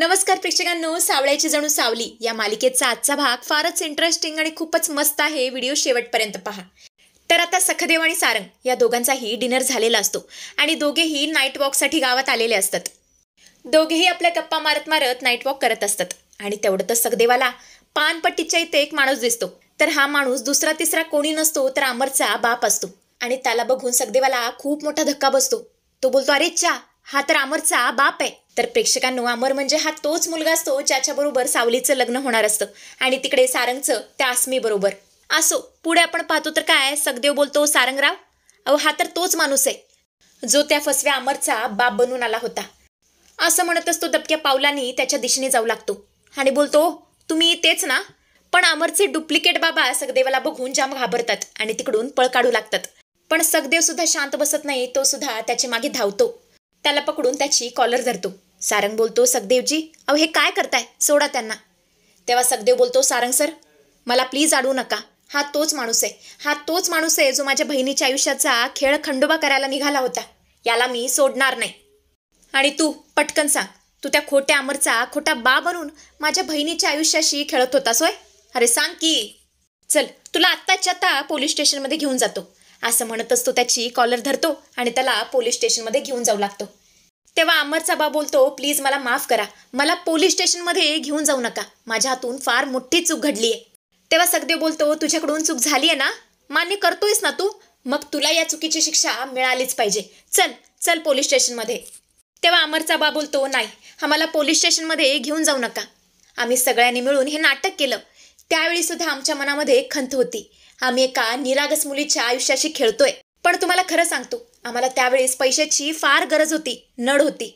नमस्कार प्रेक्षकांनो, सावळ्याची जणू सावली या मालिकेचा आजचा भाग फारच इंटरेस्टिंग आणि खूपच मस्त आहे. व्हिडिओ शेवटपर्यंत पहा. तर आता सखदेव आणि सारंग या दोघांचाही डिनर झालेला असतो आणि दोघेही नाईट वॉकसाठी गावात आलेले असतात. दोघेही आपल्या गप्पा मारत मारत नाईट वॉक करत असतात आणि तेवढ्यातच सखदेवाला पानपट्टीच्या इथे एक माणूस दिसतो. तर हा माणूस दुसरा तिसरा कोणी नसतो तर अमरचा बाप असतो आणि त्याला बघून सखदेवाला खूप मोठा धक्का बसतो. तो बोलतो, अरे चा, हा तर अमरचा बाप आहे. तर प्रेक्षकांनो, अमर म्हणजे हा तोच मुलगा असतो ज्याच्याबरोबर सावलीचं लग्न होणार असतं आणि तिकडे सारंगचं त्या आसमी बरोबर. असो, पुढे आपण पाहतो तर काय, सखदेव बोलतो, सारंगराव, अहो हा तर तोच माणूस आहे जो त्या फसव्या अमरचा बाप बनून आला होता. असं म्हणतच तो दबक्या पावलांनी त्याच्या दिशेने जाऊ लागतो आणि बोलतो, तुम्ही तेच ना? पण अमरचे डुप्लिकेट बाबा सखदेवाला बघून जाम घाबरतात आणि तिकडून पळ काढू लागतात. पण सखदेव सुद्धा शांत बसत नाही. तो सुद्धा त्याच्या मागे धावतो. त्याला पकडून त्याची कॉलर धरतो. सारंग बोलतो, सखदेवजी, अहो हे काय करताय, सोडा त्यांना. तेव्हा सखदेव बोलतो, सारंग सर, मला प्लीज अडवू नका. हा तोच माणूस आहे जो माझ्या बहिणीच्या आयुष्याचा खेळ खंडोबा करायला निघाला होता. याला मी सोडणार नाही. आणि तू पटकन सांग, तू त्या खोट्या अमरचा खोटा बा बनून माझ्या बहिणीच्या आयुष्याशी खेळत होतास होय? अरे सांग की. चल, तुला आत्ताच्या आत्ता पोलीस स्टेशनमध्ये घेऊन जातो. असं म्हणतच तो त्याची कॉलर धरतो आणि त्याला पोलीस स्टेशनमध्ये घेऊन जाऊ लागतो. तेव्हा अमरचा बा बोलतो, प्लीज मला माफ करा, मला पोलीस स्टेशनमध्ये घेऊन जाऊ नका, माझ्या हातून फार मोठी चूक घडली आहे. तेव्हा सखदेव बोलतो, तुझ्याकडून चूक झाली आहे ना, मान्य करतोयस ना तू, मग तुला या चुकीची शिक्षा मिळालीच पाहिजे. चल चल पोलीस स्टेशनमध्ये. तेव्हा अमरचा बा बोलतो, नाही, आम्हाला पोलीस स्टेशनमध्ये घेऊन जाऊ नका. आम्ही सगळ्यांनी मिळून हे नाटक केलं. त्यावेळी सुद्धा आमच्या मनामध्ये खंत होती. आम्ही एका निरागस मुलीच्या आयुष्याशी खेळतोय. पण तुम्हाला खरं सांगतो, आम्हाला त्यावेळेस पैशाची फार गरज होती, नड होती.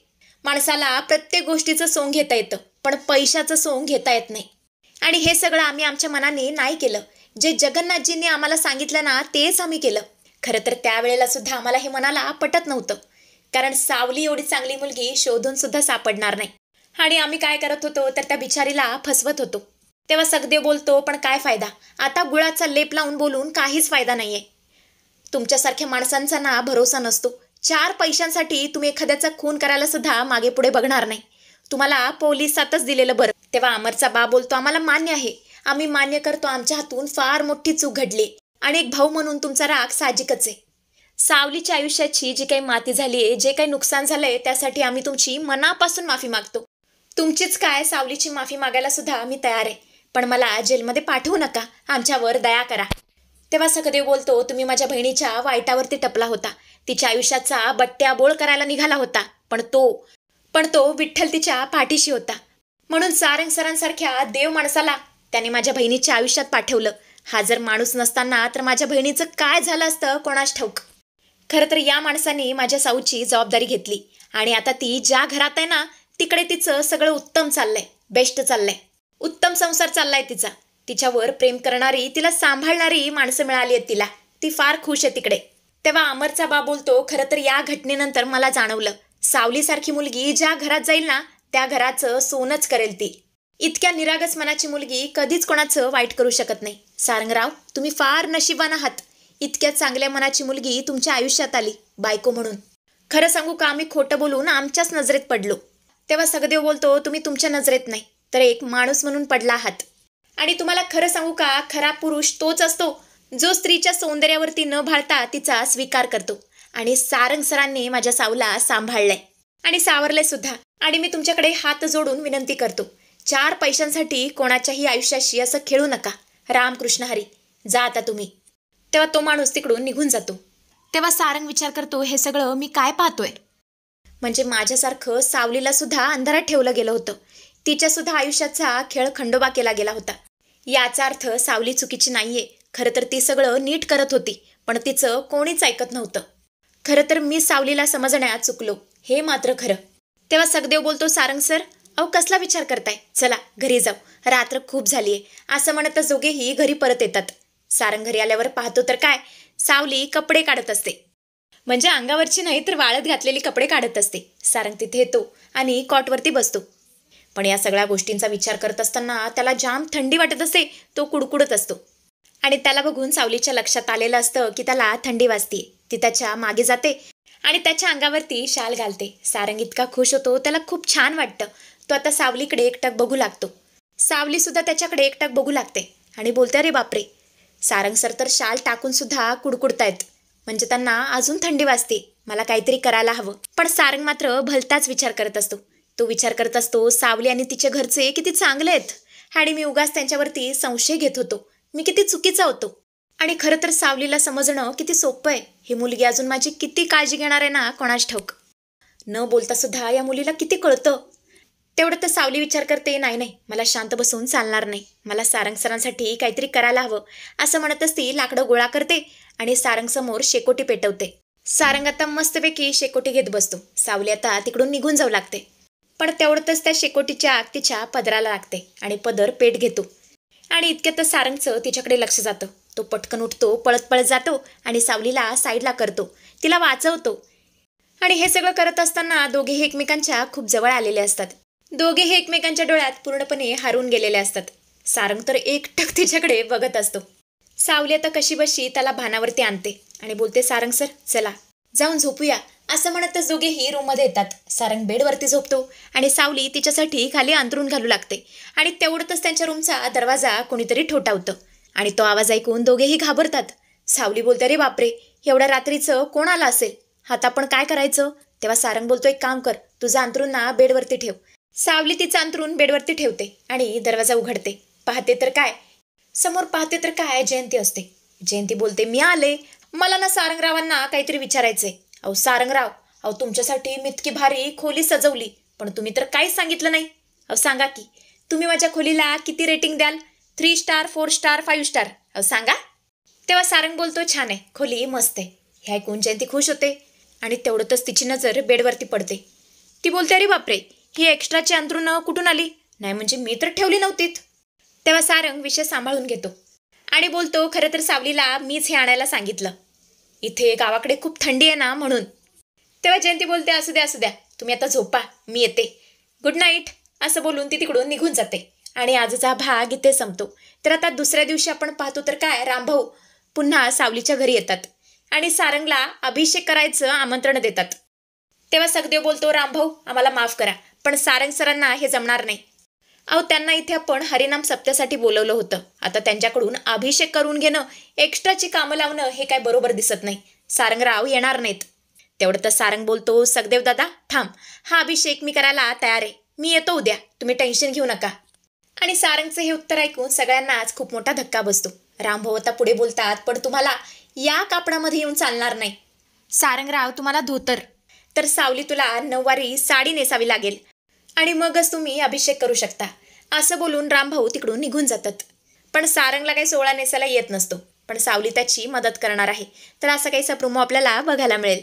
माणसाला प्रत्येक गोष्टीचं सोंग घेता येतं, पण पैशाचं सोंग घेता येत नाही. आणि हे सगळं आम्ही आमच्या मनाने नाही केलं. जे जगन्नाथजींनी आम्हाला सांगितलं ना, तेच आम्ही केलं. खरं तर त्यावेळेला सुद्धा आम्हाला हे मनाला पटत नव्हतं, कारण सावली एवढी चांगली मुलगी शोधून सुद्धा सापडणार नाही. आणि आम्ही काय करत होतो तर त्या बिचारीला फसवत होतो. तेव्हा सखदेव बोलतो, पण काय फायदा, आता गुळाचा लेप लावून बोलून काहीच फायदा नाहीये. तुमच्यासारख्या माणसांचा ना भरोसा नसतो. 4 पैशांसाठी तुम्ही एखाद्याचा खून करायला सुद्धा मागे पुढे बघणार नाही. तुम्हाला पोलिसातच दिलेलं बरं. तेव्हा अमरचा बा बोलतो, आम्हाला मान्य आहे, आम्ही मान्य करतो, आमच्या हातून फार मोठी चूक घडली आणि एक भाऊ म्हणून तुमचा राग साहजिकच आहे. सावलीच्या आयुष्याची जी काही माती झालीये, जे काही नुकसान झालंय, त्यासाठी आम्ही तुमची मनापासून माफी मागतो. तुमचीच काय, सावलीची माफी मागायला सुद्धा आम्ही तयार आहे. पण मला जेलमध्ये पाठवू नका, आमच्यावर दया करा. तेव्हा सखदेव बोलतो, तुम्ही माझ्या बहिणीच्या वाईटावरती टपला होता, तिच्या आयुष्याचा बट्ट्याबोळ करायला निघाला होता, पण तो विठ्ठल तिच्या पाठीशी होता. म्हणून सारंग सरांसारख्या देव माणसाला त्याने माझ्या बहिणीच्या आयुष्यात पाठवलं. हा जर माणूस नसताना तर माझ्या बहिणीचं काय झालं असतं कोणास ठाऊक. खरं तर या माणसाने माझ्या साऊची जबाबदारी घेतली आणि आता ती ज्या घरात आहे ना, तिकडे तिचं सगळं उत्तम चाललंय, बेस्ट चाललंय, उत्तम संसार चाललाय तिचा. तिच्यावर प्रेम करणारी, तिला सांभाळणारी माणसं मिळाली आहेत तिला. ती फार खुश आहे तिकडे. तेव्हा अमरचा बा बोलतो, खरं तर या घटनेनंतर मला जाणवलं, सावलीसारखी मुलगी ज्या घरात जाईल ना, त्या घराचं सोनच करेल ती. इतक्या निरागस मनाची मुलगी कधीच कोणाचं वाईट करू शकत नाही. सारंगराव, तुम्ही फार नशिबान आहात. इतक्या चांगल्या मनाची मुलगी तुमच्या आयुष्यात आली बायको म्हणून. खरं सांगू का, आम्ही खोटं बोलून आमच्याच नजरेत पडलो. तेव्हा सखदेव बोलतो, तुम्ही तुमच्या नजरेत नाही तर एक माणूस म्हणून पडला आहात. आणि तुम्हाला खरं सांगू का, खरा पुरुष तोच असतो जो स्त्रीच्या सौंदर्यावरती न भाळता तिचा स्वीकार करतो. आणि सारंग सरांनी माझ्या सावला सांभाळलंय आणि सावरलंय सुद्धा. आणि मी तुमच्याकडे हात जोडून विनंती करतो, 4 पैशांसाठी कोणाच्याही आयुष्याशी असं खेळू नका. रामकृष्ण हरी, जा आता तुम्ही. तेव्हा तो माणूस तिकडून निघून जातो. तेव्हा सारंग विचार करतो, हे सगळं मी काय पाहतोय? म्हणजे माझ्यासारखं सावलीला सुद्धा अंधारात ठेवलं गेलं होतं. तिच्या सुद्धा आयुष्याचा खेळ खंडोबा केला गेला होता. याचा अर्थ सावली चुकीची नाहीये. खरं तर ती सगळं नीट करत होती, पण तिचं कोणीच ऐकत नव्हतं. खरं तर मी सावलीला समजण्यात चुकलो, हे मात्र खरं. तेव्हा सखदेव बोलतो, सारंग सर, अहो कसला विचार करताय, चला घरी जाऊ, रात्र खूप झालीये. असं म्हणतच दोघेही घरी परत येतात. सारंग घरी आल्यावर पाहतो तर काय, सावली कपडे काढत असते. म्हणजे अंगावरची नाही तर वाळत घातलेली कपडे काढत असते. सारंग तिथे येतो आणि कॉटवरती बसतो. पण या सगळ्या गोष्टींचा विचार करत असताना त्याला जाम थंडी वाटत असते. तो कुडकुडत असतो आणि त्याला बघून सावलीच्या लक्षात आलेलं असतं की त्याला थंडी वाजते. ती त्याच्या मागे जाते आणि त्याच्या अंगावरती शाल घालते. सारंग इतका खुश होतो, त्याला खूप छान वाटतं. तो आता सावलीकडे एकटक बघू लागतो. सावली सुद्धा त्याच्याकडे एकटक बघू लागते आणि बोलते, अरे बापरे, सारंग सर तर शाल टाकून सुद्धा कुडकुडतायत, म्हणजे त्यांना अजून थंडी वाजते, मला काहीतरी करायला हवं. पण सारंग मात्र भलताच विचार करत असतो. तो विचार करत असतो, सावली आणि तिच्या घरचे किती चांगले आहेत आणि मी उगाच त्यांच्यावरती संशय घेत होतो, मी किती चुकीचा होतो. आणि खरं तर सावलीला समजणं किती सोपं आहे, ही मुलगी अजून माझी किती काळजी घेणार आहे ना कोणास ठाऊक. न बोलता सुद्धा या मुलीला किती कळतं. तेवढं तर सावली विचार करते, नाही नाही, मला शांत बसून चालणार नाही, मला सारंग सरांसाठी काहीतरी करायला हवं, असं म्हणतच ती लाकडं गोळा करते आणि सारंग समोर शेकोटी पेटवते. सारंग आता मस्तपैकी शेकोटी घेत बसतो. सावली आता तिकडून निघून जाऊ लागते. पण तेवढंच त्या शेकोटीच्या आग तिच्या पदराला लागते आणि पदर पेट घेतो. आणि इतक्यातच सारंगचं तिच्याकडे लक्ष जातं. तो पटकन उठतो, पळत पळत जातो आणि सावलीला साईडला करतो, तिला वाचवतो. आणि हे सगळं करत असताना दोघेही एकमेकांच्या खूप जवळ आलेले असतात. दोघेही एकमेकांच्या डोळ्यात पूर्णपणे हारून गेलेले असतात. सारंग तर एकटक तिच्याकडे बघत असतो. सावली आता कशीबशी त्याला भानावरती आणते आणि बोलते, सारंग सर चला जाऊन झोपूया, असं म्हणतच दोघेही रूममध्ये येतात. सारंग बेडवरती झोपतो आणि सावली तिच्यासाठी खाली अंथरूण घालू लागते. आणि तेवढ्यातच त्यांच्या रूमचा दरवाजा कोणीतरी ठोठावतं आणि तो आवाज ऐकून दोघेही घाबरतात. सावली बोलते, अरे बापरे, एवढ्या रात्रीचं कोण आलं असेल, आता आपण काय करायचं. तेव्हा सारंग बोलतो, एक काम कर, तुझं अंथरूण ना बेडवरती ठेव. सावली तिचं अंथरूण बेडवरती ठेवते आणि दरवाजा उघडते. पाहते तर काय जयंती असते. जयंती बोलते, मी आले, मला ना सारंगरावांना काहीतरी विचारायचंय. अहो सारंगराव, अहो तुमच्यासाठी मी इतकी भारी खोली सजवली, पण तुम्ही तर काहीच सांगितलं नाही. अहो सांगा की, तुम्ही माझ्या खोलीला किती रेटिंग द्याल, 3 स्टार 4 स्टार 5 स्टार, अहो सांगा. तेव्हा सारंग बोलतो, छान आहे, खोली मस्त आहे. हे ऐकून जयंती खुश होते आणि तेवढ्यातच तिची नजर बेडवरती पडते. ती बोलते, अरे बापरे, ही एक्स्ट्राची अंथरुणं कुठून आली, नाही म्हणजे मी तर ठेवली नव्हतीत. तेव्हा सारंग विषय सांभाळून घेतो आणि बोलतो, खरं तर सावलीला मीच हे आणायला सांगितलं, इथे गावाकडे खूप थंडी आहे ना म्हणून. तेव्हा जयंती बोलते, असू द्या, तुम्ही आता झोपा, मी येते, गुड नाईट, असं बोलून ती तिकडून निघून जाते. आणि आजचा भाग इथे संपतो. तर आता दुसऱ्या दिवशी आपण पाहतो तर काय, रामभाऊ पुन्हा सावलीच्या घरी येतात आणि सारंगला अभिषेक करायचं आमंत्रण देतात. तेव्हा सखदेव बोलतो, रामभाऊ आम्हाला माफ करा, पण सारंग सरांना हे जमणार नाही. अहो त्यांना इथे आपण हरिनाम सप्त्यासाठी बोलवलं होतं, आता त्यांच्याकडून अभिषेक करून घेणं, एक्स्ट्राची कामं लावणं हे काय बरोबर दिसत नाही, सारंगराव येणार नाहीत. तेवढं तर सारंग बोलतो, सखदेव दादा थांब, हा अभिषेक मी करायला तयार आहे, मी येतो उद्या, तुम्ही टेन्शन घेऊ नका. आणि सारंगचं हे उत्तर ऐकून सगळ्यांनाच खूप मोठा धक्का बसतो. रामभाऊ आता पुढे बोलतात, पण तुम्हाला या कापडामध्ये येऊन चालणार नाही. सारंगराव तुम्हाला धोतर, तर सावली तुला नऊवारी साडी नेसावी लागेल आणि मगच तुम्ही अभिषेक करू शकता, असं बोलून रामभाऊ तिकडून निघून जातात. पण सारंगला काही सोहळा नेसायला येत नसतो, पण सावली त्याची मदत करणार आहे. तर असा काहीसा प्रोमो आपल्याला बघायला मिळेल.